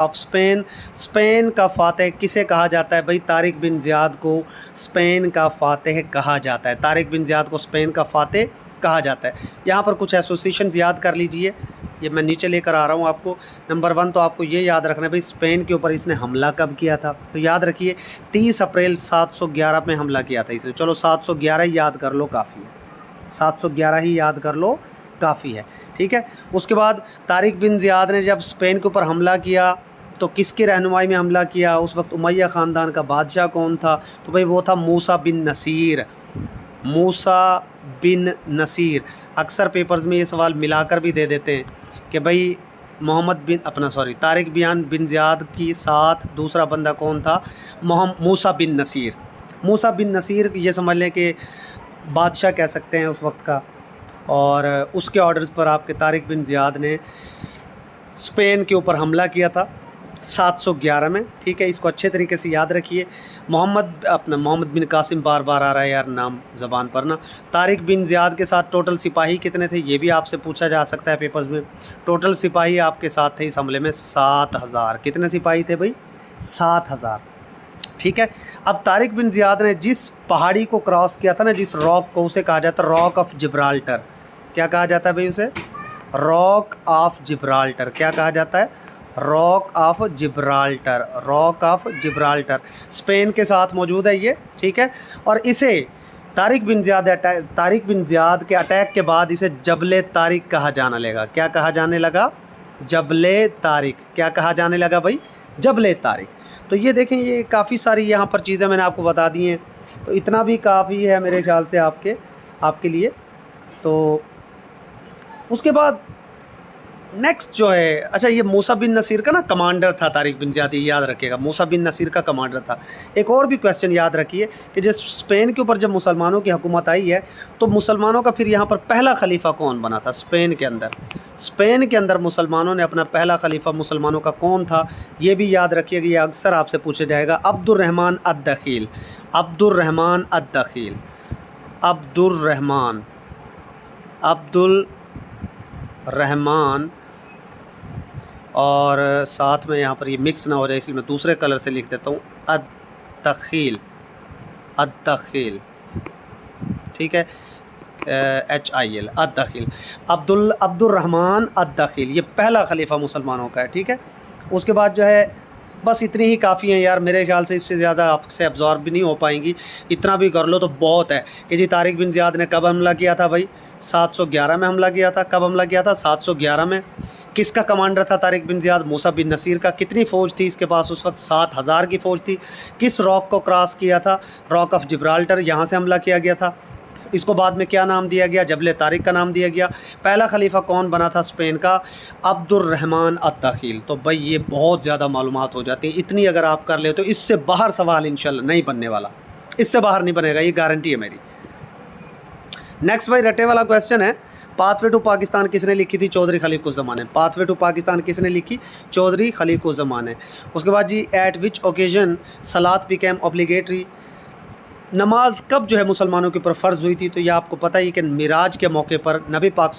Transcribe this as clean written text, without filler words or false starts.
Of Spain. Spain का फ़ातिह किसे कहा जाता है भाई? तारिक बिन ज़ियाद को स्पेन का फ़ातिह कहा जाता है। तारिक बिन ज़ियाद को स्पेन का फ़ातिह कहा जाता है। यहाँ पर कुछ एसोसिएशन याद कर लीजिए, ये मैं नीचे लेकर आ रहा हूँ आपको। नंबर 1 तो आपको ये याद रखना है भाई, स्पेन के ऊपर इसने हमला कब किया था? तो याद रखिए 30 अप्रैल 711 में हमला किया था इसने। चलो 711 ही याद कर लो, काफ़ी है। 711 ही याद कर लो, काफ़ी है, ठीक है। उसके बाद तारिक बिन ज़ियाद ने जब स्पेन के ऊपर हमला किया तो किसकी रहनुमाई में हमला किया? उस वक्त उमैया ख़ानदान का बादशाह कौन था? तो भाई वो था मूसा बिन नसीर। मूसा बिन नसीर। अक्सर पेपर्स में ये सवाल मिलाकर भी दे देते हैं कि भाई तारिक बिन ज़ियाद की साथ दूसरा बंदा कौन था? मूसा बिन नसीर। मूसा बिन नसीर ये समझ लें कि बादशाह कह सकते हैं उस वक्त का, और उसके ऑर्डर्स पर आपके तारिक बिन ज़ियाद ने स्पेन के ऊपर हमला किया था 711 में, ठीक है। इसको अच्छे तरीके से याद रखिए। मोहम्मद बिन कासिम, बार बार आ रहा है यार नाम ज़बान पर ना। तारिक बिन ज़ियाद के साथ टोटल सिपाही कितने थे? ये भी आपसे पूछा जा सकता है पेपर्स में। टोटल सिपाही आपके साथ थे इस हमले में 7000। कितने सिपाही थे भाई? 7000, ठीक है। अब तारिक बिन ज़ियाद ने जिस पहाड़ी को क्रॉस किया था ना, जिस रॉक को, उसे कहा जाता है रॉक ऑफ जिब्राल्टर। क्या कहा जाता है भाई उसे? Rock of Gibraltar. क्या कहा जाता है? Rock of Gibraltar. Rock of Gibraltar Spain के साथ मौजूद है ये, ठीक है। और इसे तारिक बिन ज़ियाद के अटैक के बाद इसे जबले तारिक कहा जाने लगा। क्या कहा जाने लगा? जबले तारिक। क्या कहा जाने लगा भाई? जबले तारिक। तो ये देखें, ये काफ़ी सारी यहाँ पर चीज़ें मैंने आपको बता दी हैं, तो इतना भी काफ़ी है मेरे ख्याल से आपके लिए। तो उसके बाद नेक्स्ट जो है, अच्छा, ये मूसा बिन नसीर का ना कमांडर था तारिक बिन ज़ियाद, याद रखिएगा, मूसा बिन नसीर का कमांडर था। एक और भी क्वेश्चन याद रखिए कि जब स्पेन के ऊपर जब मुसलमानों की हुकूमत आई है तो मुसलमानों का फिर यहाँ पर पहला खलीफा कौन बना था स्पेन के अंदर? स्पेन के अंदर मुसलमानों ने अपना पहला खलीफा मुसलमानों का कौन था? ये भी याद रखिएगा, ये अक्सर आपसे पूछा जाएगा। अब्दुर्रहमान अद-दखील। अब्दुर्रहमान अद-दखील। अब्दुल रहमान, और साथ में यहाँ पर ये मिक्स ना हो जाए इसलिए मैं दूसरे कलर से लिख देता हूँ, अद-दखील। ठीक है, HIL, अद-दखील। अब्दुर्रहमान अद-दखील, ये पहला खलीफा मुसलमानों का है, ठीक है। उसके बाद जो है, बस इतनी ही काफ़ी हैं यार, मेरे ख्याल से इससे ज़्यादा आपसे एब्जॉर्ब भी नहीं हो पाएंगी। इतना भी कर लो तो बहुत है कि जी तारिक बिन ज़ियाद ने कब हमला किया था भाई? 711 में हमला किया था। कब हमला किया था? 711 में। किसका कमांडर था तारिक बिन ज़ियाद? मूसा बिन नसीर का। कितनी फ़ौज थी इसके पास उस वक्त? 7000 की फ़ौज थी। किस रॉक को क्रॉस किया था? रॉक ऑफ जिब्राल्टर, यहाँ से हमला किया गया था। इसको बाद में क्या नाम दिया गया? जबले तारिक का नाम दिया गया। पहला खलीफा कौन बना था स्पेन का? अब्दुर्रहमान अद-दखील। तो भाई ये बहुत ज़्यादा मालूमात हो जाती है, इतनी अगर आप कर ले तो इससे बाहर सवाल इंशाल्लाह नहीं बनने वाला, इससे बाहर नहीं बनेगा, ये गारंटी है मेरी। नेक्स्ट भाई रटे वाला क्वेश्चन है, पाथवे टू पाकिस्तान किसने लिखी थी? चौधरी खलीकुज़्ज़मान ने। पाथवे टू पाकिस्तान किसने लिखी? चौधरी खलीकुज़्ज़मान ने। उसके बाद जी, एट विच ओकेजन सलात बिकेम ऑब्लिगेटरी। नमाज कब जो है मुसलमानों के ऊपर फ़र्ज़ हुई थी? तो ये आपको पता ही कि मिराज के मौके पर नबी पाक